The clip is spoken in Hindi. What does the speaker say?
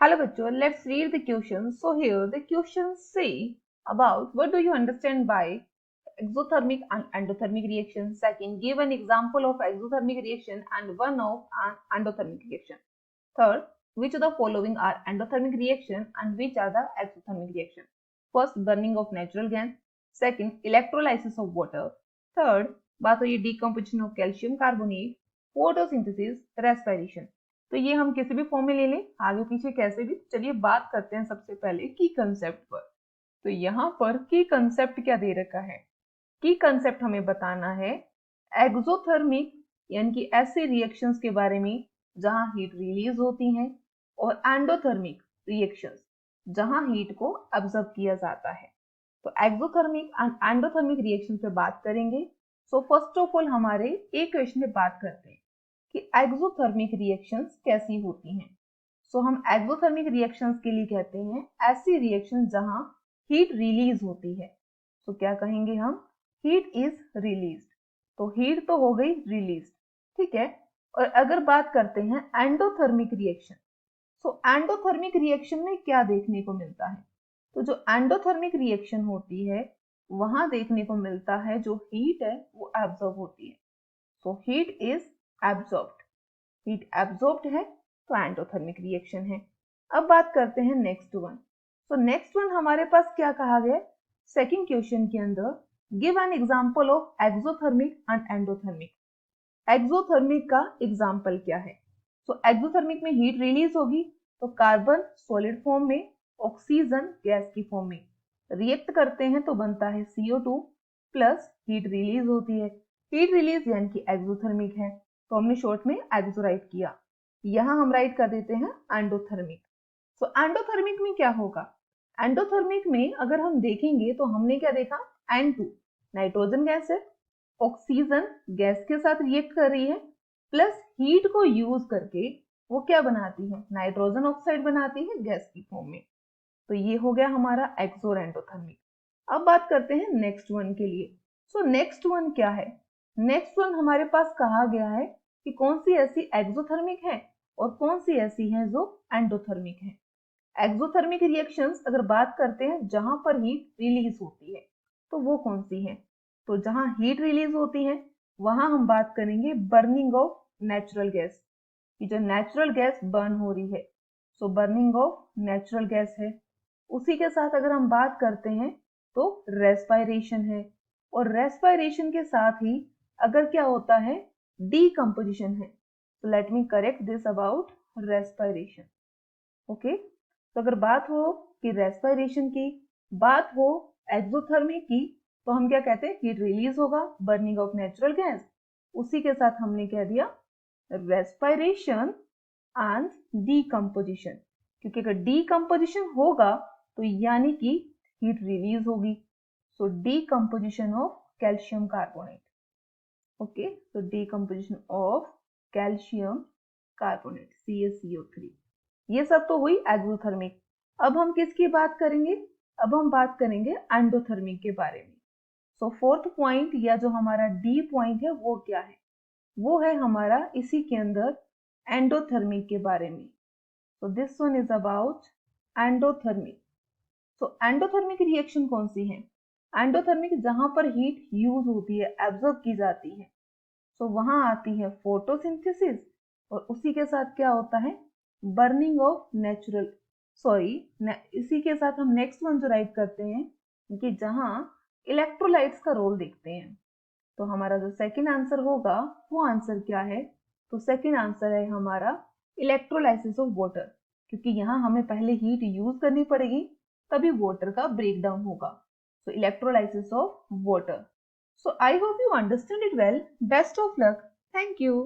Hello bachcho, let's read the question. So here the question say about what do you understand by exothermic and endothermic reaction. Second, give an example of exothermic reaction and one of an endothermic reaction. Third, which of the following are endothermic reaction and which are the exothermic reaction. First, burning of natural gas. Second, electrolysis of water. Third, बात हुई decomposition of calcium carbonate. Photosynthesis, respiration. तो ये हम किसी भी फॉर्म में ले लें, आगे पीछे कैसे भी। चलिए बात करते हैं सबसे पहले की कंसेप्ट पर। तो यहाँ पर की कंसेप्ट क्या दे रखा है? की कंसेप्ट हमें बताना है एक्सोथर्मिक यानी कि ऐसे रिएक्शंस के बारे में जहां हीट रिलीज होती है, और एंडोथर्मिक रिएक्शंस जहां हीट को ऑब्जर्व किया जाता है। तो एक्सोथर्मिक एंड एंडोथर्मिक रिएक्शन पे बात करेंगे। सो फर्स्ट ऑफ ऑल हमारे एक क्वेश्चन में बात करते हैं कि एक्सोथर्मिक रिएक्शंस कैसी होती हैं। सो हम एक्सोथर्मिक रिएक्शंस के लिए कहते हैं ऐसी रिएक्शन जहां हीट रिलीज होती है। तो क्या कहेंगे हम? Heat is released. तो हीट तो हो गई रिलीज, ठीक है। और अगर बात करते हैं एंडोथर्मिक रिएक्शन, सो एंडोथर्मिक रिएक्शन में क्या देखने को मिलता है? तो जो एंडोथर्मिक रिएक्शन होती है वहां देखने को मिलता है जो हीट है वो एब्जॉर्ब होती है। So heat is absorbed, heat absorbed है तो एंडोथर्मिक रिएक्शन है। अब बात करते हैं नेक्स्ट वन। तो नेक्स्ट वन हमारे पास क्या कहा गया सेकंड क्वेश्चन के अंदर, give an example of exothermic and endothermic. Exothermic का एग्जांपल क्या है? तो एक्सोथर्मिक में हीट रिलीज होगी तो कार्बन सॉलिड फॉर्म में, ऑक्सीजन गैस की फॉर्म में रिएक्ट करते हैं तो बनता है CO2 प्लस हीट रिलीज होती है। हीट रिलीज यानी कि एक्सोथर्मिक है, तो हमने शॉर्ट में एक्सो राइट किया। यहां हम राइट कर देते हैं एंडोथर्मिक। तो एंडोथर्मिक में क्या होगा? एंडोथर्मिक में अगर हम देखेंगे तो हमने क्या देखा, N2 नाइट्रोजन गैस है, ऑक्सीजन गैस के साथ रिएक्ट कर रही है, प्लस हीट को यूज करके वो क्या बनाती है, नाइट्रोजन ऑक्साइड बनाती है गैस की फॉर्म में। तो ये हो गया हमारा एक्सो और एंडोथर्मिक। अब बात करते हैं नेक्स्ट वन के लिए। सो नेक्स्ट वन क्या है? नेक्स्ट वन हमारे पास कहा गया है कि कौन सी ऐसी एक्सोथर्मिक है और कौन सी ऐसी है जो एंडोथर्मिक है। एक्सोथर्मिक रिएक्शंस अगर बात करते हैं जहां पर हीट रिलीज होती है तो वो कौन सी है? तो जहां हीट रिलीज होती है वहां हम बात करेंगे बर्निंग ऑफ नेचुरल गैस, कि जो नेचुरल गैस बर्न हो रही है। सो बर्निंग ऑफ नेचुरल गैस है। उसी के साथ अगर हम बात करते हैं तो रेस्पायरेशन है, और रेस्पायरेशन के साथ ही अगर क्या होता है, डीकम्पोजिशन है। तो let me correct this about respiration. Okay, तो अगर बात हो कि रेस्पायरेशन की, बात हो एक्सोथर्मिक की, तो हम क्या कहते हैं, हीट रिलीज होगा, बर्निंग ऑफ नेचुरल गैस। उसी के साथ हमने कह दिया रेस्पायरेशन एंड डीकम्पोजिशन, क्योंकि अगर डीकम्पोजिशन होगा तो यानी कि हीट रिलीज होगी। So decomposition of calcium carbonate. Okay, so decomposition of calcium carbonate CaCO3। ये सब तो हुई एक्सोथर्मिक। अब हम किसकी बात करेंगे? अब हम बात करेंगे एंडोथर्मिक के बारे में। सो फोर्थ पॉइंट या जो हमारा डी पॉइंट है वो क्या है? वो है हमारा इसी के अंदर एंडोथर्मिक के बारे में। So this one is about endothermic. So endothermic reaction कौन सी है? एंडोथर्मिक जहां पर हीट यूज होती है, एब्जॉर्ब की जाती है। तो वहां आती है फोटोसिंथेसिस, और उसी के साथ क्या होता है, बर्निंग ऑफ नेचुरल, इसी के साथ हम नेक्स्ट वन जो राइट करते हैं कि जहां इलेक्ट्रोलाइट्स का रोल देखते हैं। तो हमारा जो सेकंड आंसर होगा वो आंसर क्या है? तो सेकंड आंसर है हमारा इलेक्ट्रोलाइसिस ऑफ वाटर, क्योंकि यहाँ हमें पहले हीट यूज करनी पड़ेगी तभी वाटर का ब्रेकडाउन होगा। So electrolysis of water. So I hope you understand it well. Best of luck. Thank you.